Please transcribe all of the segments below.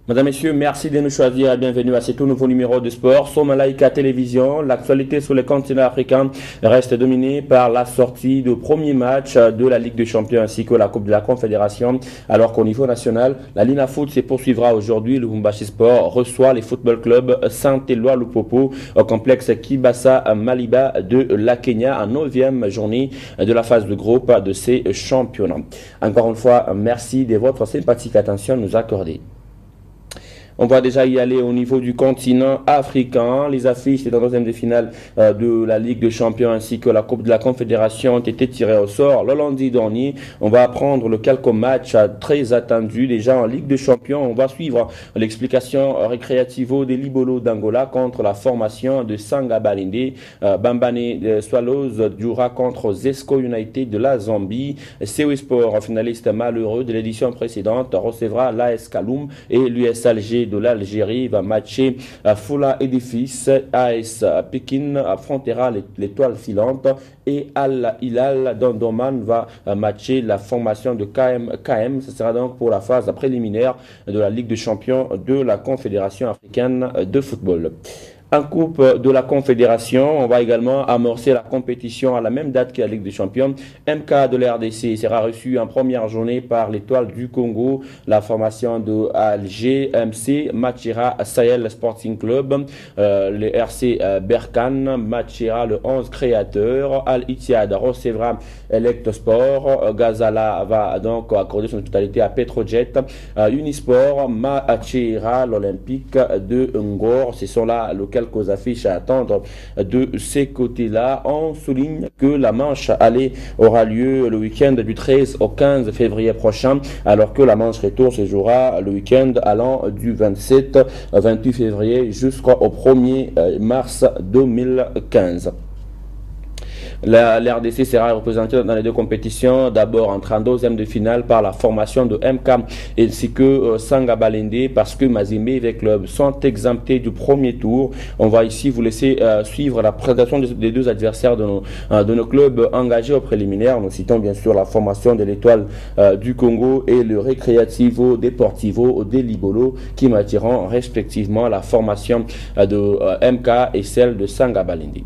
Mesdames, Messieurs, merci de nous choisir et bienvenue à ce tout nouveau numéro de sport. Sur Malaika Télévision, l'actualité sur le continent africain reste dominée par la sortie du premier match de la Ligue des Champions ainsi que la Coupe de la Confédération. Alors qu'au niveau national, la Lina Foot se poursuivra aujourd'hui. Le Lubumbashi Sport reçoit les football clubs Saint-Éloi Lupopo au complexe Kibasa Maliba de la Kenya en 9e journée de la phase de groupe de ces championnats. Encore une fois, merci de votre sympathique attention nous accorder. On va déjà y aller au niveau du continent africain. Les affiches des troisièmes de finale de la Ligue des Champions ainsi que la Coupe de la Confédération ont été tirées au sort. Le lundi dernier, on va apprendre le quelques matchs très attendus. Déjà en Ligue des Champions, on va suivre l'explication Recreativo de Libolo d'Angola contre la formation de Sanga Balinde. Bambane Swallows jouera contre Zesco United de la Zambie. CO Sport, finaliste malheureux de l'édition précédente, recevra l'AS Kaloum et l'US Alger de l'Algérie va matcher Foula Edifice. AS Pékin affrontera l'étoile filante et Al Hilal d'Andoman va matcher la formation de KM. Ce sera donc pour la phase préliminaire de la Ligue des Champions de la Confédération africaine de football. En Coupe de la Confédération, on va également amorcer la compétition à la même date que la Ligue des Champions. MK de la RDC sera reçu en première journée par l'Étoile du Congo. La formation de Alger MC matchera Sahel Sporting Club. Le RC Berkane matchera le 11 créateur. Al Ittihad recevra Elect Sport. Gazala va donc accorder son totalité à Petrojet. Unisport matchera l'Olympique de Ngor. Ce sont là quelques affiches à attendre de ces côtés-là. On souligne que la manche aller aura lieu le week-end du 13 au 15 février prochain, alors que la manche retour se jouera le week-end allant du 27 au 28 février jusqu'au 1er mars 2015. La RDC sera représentée dans les deux compétitions, d'abord en 32e de finale par la formation de MK ainsi que Sanga Balinde, parce que Mazembe et les clubs sont exemptés du premier tour. On va ici vous laisser suivre la présentation des deux adversaires de nos clubs engagés au préliminaire. Nous citons bien sûr la formation de l'Étoile du Congo et le Recreativo Deportivo de Libolo qui matcheront respectivement la formation de MK et celle de Sanga Balinde.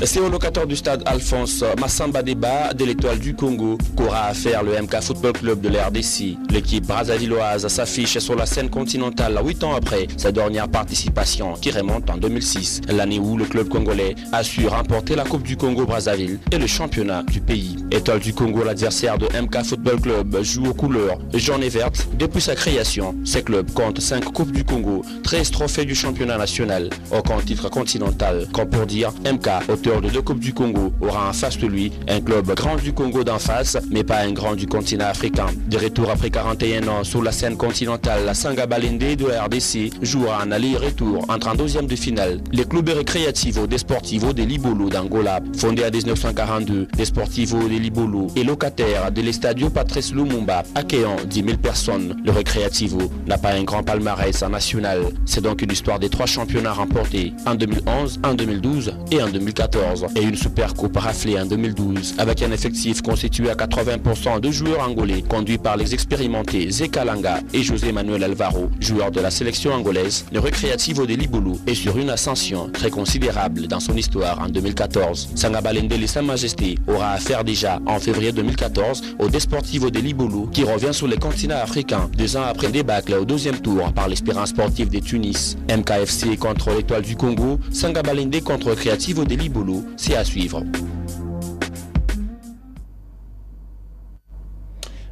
C'est au locateur du stade Alphonse Massamba Deba de l'Étoile du Congo qu'aura à faire le MK Football Club de la RDC. L'équipe brazzavilloise s'affiche sur la scène continentale 8 ans après sa dernière participation qui remonte en 2006, l'année où le club congolais a su remporter la Coupe du Congo Brazzaville et le championnat du pays. Étoile du Congo, l'adversaire de MK Football Club, joue aux couleurs jaune et verte. Depuis sa création, ces clubs comptent 5 Coupes du Congo, 13 trophées du championnat national, aucun titre continental. Comme pour dire, MK, auteur de 2 Coupes du Congo, aura en face de lui un club grand du Congo d'en face, mais pas un grand du continent africain. De retour après 41 ans sur la scène continentale, la Sanga Balinde de la RDC jouera en aller-retour entre en 2e de finale. Les clubs Recreativo Desportivo de Libolo d'Angola, fondé en 1942, Desportivo de Libolo est locataire de l'Estadio Patrice Lumumba, accueillant 10 000 personnes. Le Recreativo n'a pas un grand palmarès en national. C'est donc une histoire des 3 championnats remportés en 2011, en 2012 et en 2014. Et une super coupe raflée en 2012, avec un effectif constitué à 80% de joueurs angolais, conduit par les expérimentés Zeka Langa et José Manuel Alvaro, joueurs de la sélection angolaise. Le Recreativo de Libolo est sur une ascension très considérable dans son histoire en 2014. Sanga Balinde et Sa Majesté aura affaire déjà en février 2014 au Desportivo de Libolo qui revient sur les continents africains 2 ans après le débâcle au 2e tour par l'Espérance sportive de Tunis. MKFC contre l'Étoile du Congo, Sanga Balinde contre Recreativo de Libolo. C'est à suivre.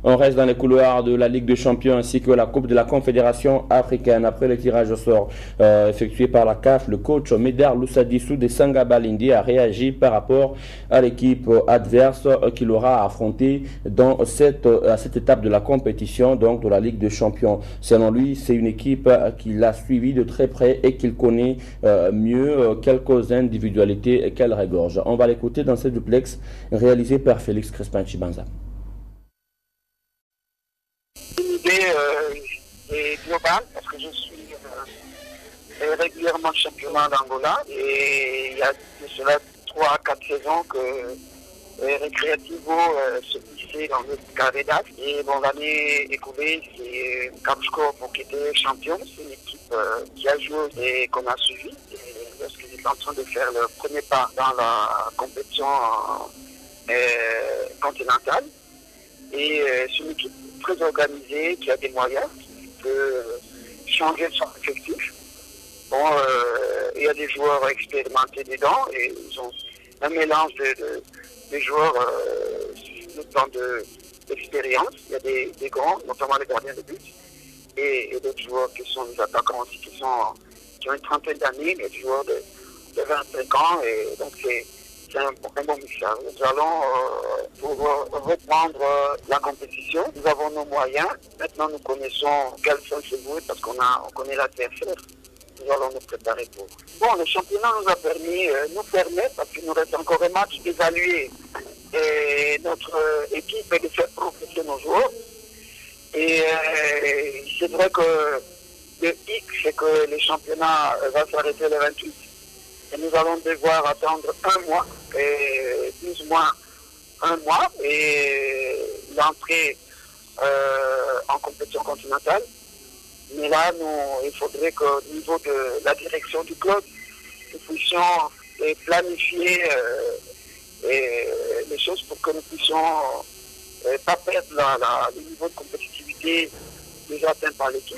On reste dans les couloirs de la Ligue des Champions ainsi que la Coupe de la Confédération africaine. Après le tirage au sort effectué par la CAF, le coach Médard Loussadissou de Sanga Balinde a réagi par rapport à l'équipe adverse qu'il aura affrontée à cette étape de la compétition, donc de la Ligue des Champions. Selon lui, c'est une équipe qu'il a suivie de très près et qu'il connaît mieux quelques individualités qu'elle regorge. On va l'écouter dans ce duplex réalisé par Félix Crespin-Chibanza. L'idée est globale parce que je suis régulièrement championnat d'Angola et il y a de cela 3 à 4 saisons que Recreativo se passé dans le carré d'As. Et bon, l'année écoulée, c'est Capscore qui était champion. C'est une équipe qui a joué et qu'on a suivi. Et lorsqu'ils étaient en train de faire leur premier pas dans la compétition continentale. Et c'est une équipe très organisée, qui a des moyens, qui peut changer son effectif. Bon, il y a des joueurs expérimentés dedans et ils ont un mélange de joueurs sur le plan d'expérience. Il y a des grands, notamment les gardiens de but, et d'autres joueurs qui sont des attaquants aussi, qui ont une trentaine d'années, mais des joueurs de 25 ans. Et donc c'est un bon mixage. Nous allons, pour reprendre la compétition, nous avons nos moyens. Maintenant, nous connaissons quels sont ces bouts parce qu'on connaît l'adversaire. Nous allons nous préparer pour. Bon, le championnat nous a permet, parce qu'il nous reste encore un match, d'évaluer notre équipe et de faire progresser nos joueurs. Et c'est vrai que le hic, c'est que le championnat va s'arrêter le 28. Et nous allons devoir attendre un mois, et plus ou moins un mois, et l'entrée en compétition continentale. Mais là, il faudrait qu'au niveau de la direction du club, nous puissions planifier les choses pour que nous puissions pas perdre le niveau de compétitivité déjà atteint par l'équipe.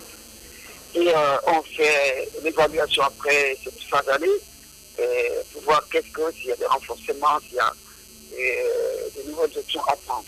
Et on fait l'évaluation après cette phase d'année pour voir s'il y a des renforcements, s'il y a des nouvelles options à prendre.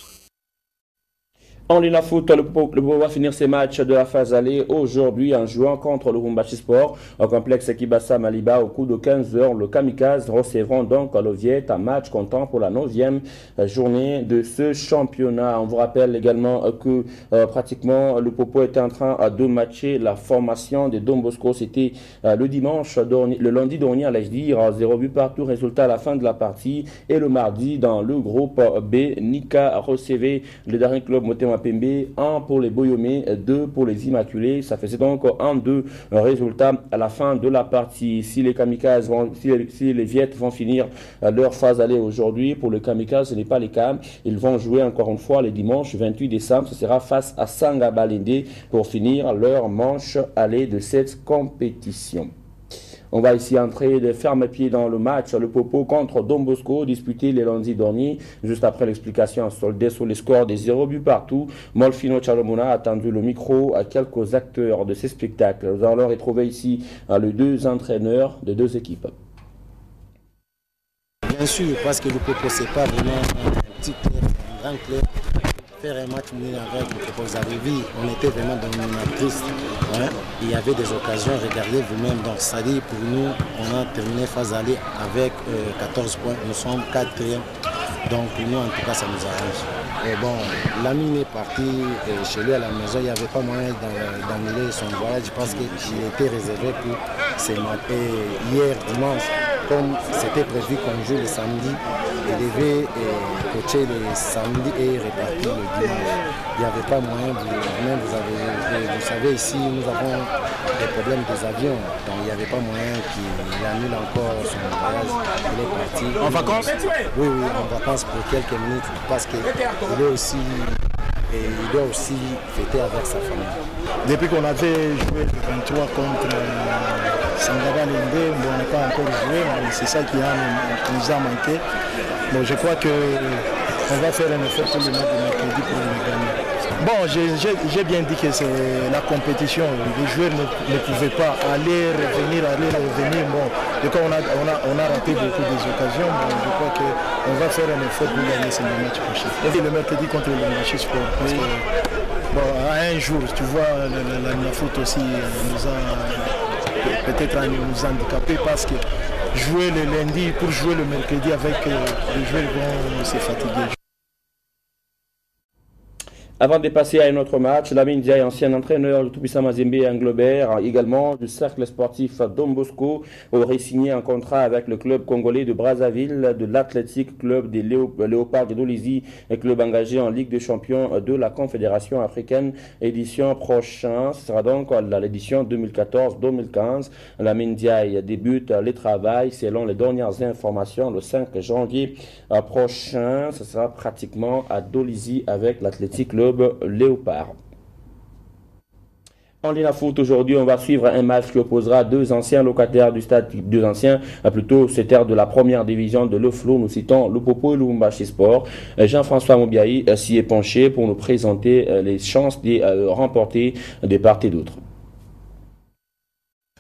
En Lina Foot, le Bobo va finir ses matchs de la phase aller aujourd'hui en jouant contre le Rumbashi Sport au complexe Kibasa Maliba au coup de 15h. Le Kamikaze recevront donc le Viet un match comptant pour la 9e journée de ce championnat. On vous rappelle également que pratiquement le Popo était en train de matcher la formation de Don Bosco. C'était le lundi dernier, allais-je dire, 0 but partout, résultat à la fin de la partie. Et le mardi, dans le groupe B, Nika recevait le dernier club Motema Pembe, 1 pour les Boyomé, 2 pour les Immaculés. Ça faisait donc 1-2 résultats à la fin de la partie. Si les Kamikazes si les Viettes vont finir leur phase aller aujourd'hui, pour les Kamikazes, ce n'est pas le cas. Ils vont jouer encore une fois le dimanche 28 décembre. Ce sera face à Sanga Balende pour finir leur manche aller de cette compétition. On va ici entrer de ferme-pied dans le match, le Popo contre Don Bosco, disputé les lundis derniers. Juste après l'explication soldée sur les scores des 0 buts partout, Molfino Chalomona a tendu le micro à quelques acteurs de ces spectacles. Nous allons retrouver ici les deux entraîneurs de deux équipes. Bien sûr, parce que le Popo, c'est pas vraiment un petit club, un grand club. Faire un match nul avec le Popo, vous avez vu, on était vraiment dominatrice. Hein? Il y avait des occasions, regardez vous-même. Donc, ça dit pour nous, on a terminé phase aller avec 14 points. Nous sommes 4e. Donc, pour nous, en tout cas, ça nous arrange. Et bon, l'ami est parti chez lui à la maison. Il n'y avait pas moyen d'annuler son voyage parce qu'il était réservé pour ces matchs. Et hier, dimanche, comme c'était prévu qu'on joue le samedi, il devait coacher le samedi et repartir le dimanche. Il n'y avait pas moyen, vous savez ici nous avons des problèmes des avions, donc il n'y avait pas moyen qu'il annule encore son voyage. Il est parti. En vacances? Oui, en vacances pour quelques minutes parce qu'il est aussi... Et il doit aussi fêter avec sa famille. Depuis qu'on avait joué le 23 contre Sangaba Lende, on n'a pas encore joué, mais c'est ça qui nous a manqué. Bon, je crois qu'on va faire un effort pour le match de mercredi pour le gagner. Bon, j'ai bien dit que c'est la compétition. Les joueurs ne pouvaient pas aller, revenir. Bon, du coup, on a raté beaucoup d'occasions. Bon, je crois qu'on va faire un effort pour gagner ce match prochain. Et le mercredi contre le Rumbashi Sport. Parce que, bon, à un jour, tu vois, la foot aussi nous a peut-être nous handicapés parce que jouer le lundi pour jouer le mercredi avec les joueurs vont se fatiguer. Avant de passer à un autre match, Lamine Ndiaye, ancien entraîneur du Tout-Puissant Mazembe et Anglebert, également du cercle sportif Don Bosco, aurait signé un contrat avec le club congolais de Brazzaville, de l'Athletic Club des Léopards de Dolisie, un club engagé en Ligue des Champions de la Confédération africaine, édition prochaine. Ce sera donc l'édition 2014-2015. Lamine Ndiaye débute les travaux selon les dernières informations le 5 janvier prochain. Ce sera pratiquement à Dolisie avec l'Athletic Club Léopard. En Ligue Foot, aujourd'hui, on va suivre un match qui opposera deux anciens locataires du stade, deux anciens, plutôt c'est-à-dire de la première division de l'Oflo. Nous citons Lupopo et Lubumbashi Sport. Jean-François Mobiaï s'y est penché pour nous présenter les chances de remporter des part et d'autres.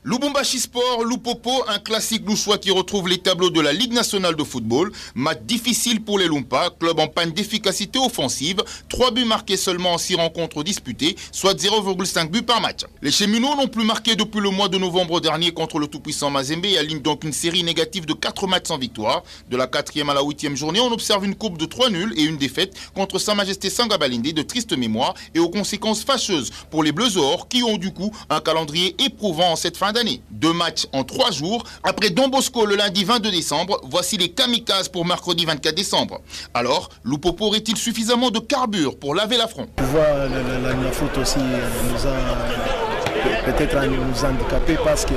Lubumbashi Sport, Lupopo, un classique louchois qui retrouve les tableaux de la Ligue nationale de football. Match difficile pour les Lumpa, club en panne d'efficacité offensive. 3 buts marqués seulement en 6 rencontres disputées, soit 0,5 buts par match. Les Cheminots n'ont plus marqué depuis le mois de novembre dernier contre le tout-puissant Mazembe et alignent donc une série négative de 4 matchs sans victoire. De la 4e à la 8e journée, on observe une coupe de 3 nuls et une défaite contre Sa Majesté Sangabalinde de triste mémoire et aux conséquences fâcheuses pour les Bleus Or qui ont du coup un calendrier éprouvant en cette fin d'année. 2 matchs en 3 jours. Après Don Bosco le lundi 22 décembre, voici les kamikazes pour mercredi 24 décembre. Alors, Lupopo aurait-il suffisamment de carburant pour laver l'affront? Tu vois, la foot aussi nous a peut-être nous handicapés parce que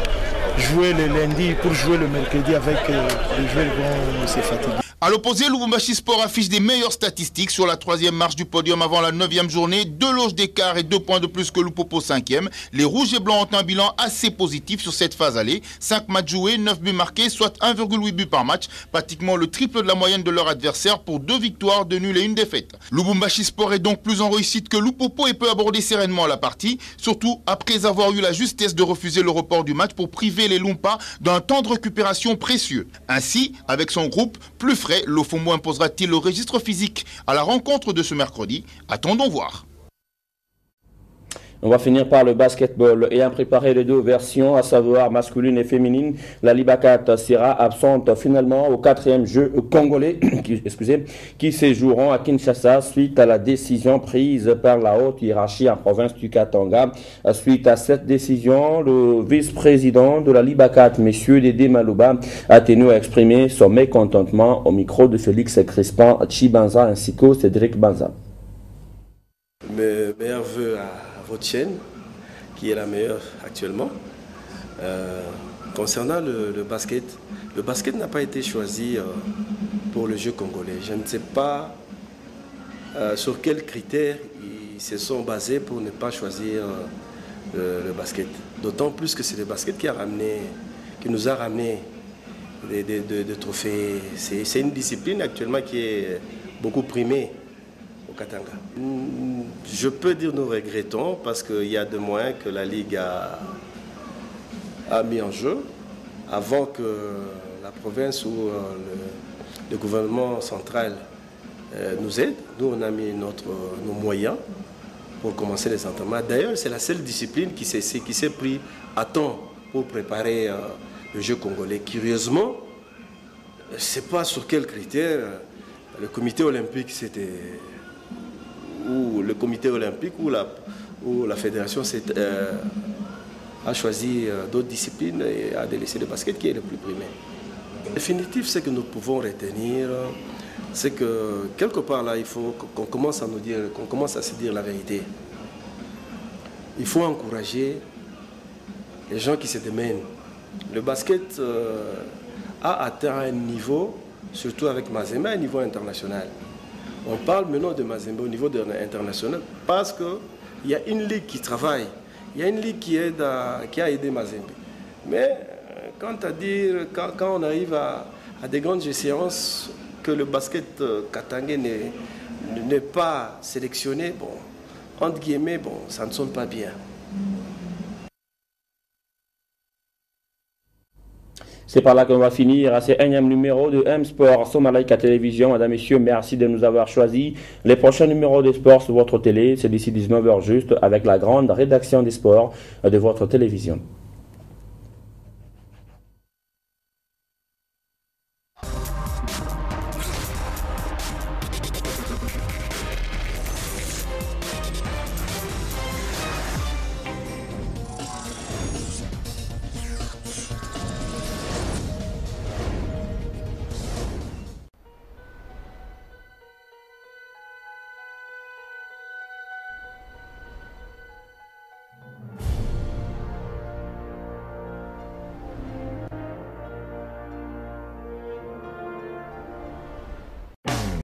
jouer le lundi pour jouer le mercredi avec les joueurs vont se fatiguer. A l'opposé, Lubumbashi Sport affiche des meilleures statistiques sur la 3e marche du podium avant la 9e journée. 2 loges d'écart et 2 points de plus que Lupopo 5e. Les Rouges et Blancs ont un bilan assez positif sur cette phase allée. 5 matchs joués, 9 buts marqués, soit 1,8 buts par match. Pratiquement le triple de la moyenne de leur adversaire pour 2 victoires, 2 nuls et 1 défaite. Lubumbashi Sport est donc plus en réussite que Lupopo et peut aborder sereinement la partie. Surtout après avoir eu la justesse de refuser le report du match pour priver les Lumpa d'un temps de récupération précieux. Ainsi, avec son groupe plus frais, l'Ofombo imposera-t-il le registre physique à la rencontre de ce mercredi? Attendons voir. On va finir par le basketball. Ayant préparé les 2 versions, à savoir masculine et féminine, la Libacat sera absente finalement au 4e jeu congolais qui séjourneront à Kinshasa suite à la décision prise par la haute hiérarchie en province du Katanga. Suite à cette décision, le vice-président de la Libacat, M. Dédé Malouba, a tenu à exprimer son mécontentement au micro de Félix Crispin Chibanza ainsi que Cédric Banza. Mes meilleurs voeux à votre chaîne, qui est la meilleure actuellement. Concernant le basket n'a pas été choisi pour le jeu congolais. Je ne sais pas sur quels critères ils se sont basés pour ne pas choisir le basket. D'autant plus que c'est le basket qui nous a ramené des trophées. C'est une discipline actuellement qui est beaucoup primée au Katanga. Je peux dire nous regrettons parce qu'il y a 2 mois que la Ligue a mis en jeu avant que la province ou le gouvernement central nous aide. Nous, on a mis nos moyens pour commencer les entraînements. D'ailleurs, c'est la seule discipline qui s'est pris à temps pour préparer le jeu congolais. Curieusement, je ne sais pas sur quels critères le comité olympique ou la fédération a choisi d'autres disciplines et a délaissé le basket qui est le plus primé. En définitive, ce que nous pouvons retenir, c'est que quelque part là, il faut qu'on commence à se dire la vérité. Il faut encourager les gens qui se démènent. Le basket a atteint un niveau, surtout avec Mazembe, un niveau international. On parle maintenant de Mazembe au niveau international parce qu'il y a une ligue qui travaille, il y a une ligue qui a aidé Mazembe. Mais quand on arrive à des grandes échéances, que le basket katangais n'est pas sélectionné, bon, entre guillemets, bon, ça ne sonne pas bien. C'est par là qu'on va finir à ce 1e numéro de M-Sport sur Malaika Télévision. Mesdames, Messieurs, merci de nous avoir choisis. Les prochains numéros de sport sur votre télé, c'est d'ici 19h juste avec la grande rédaction des sports de votre télévision.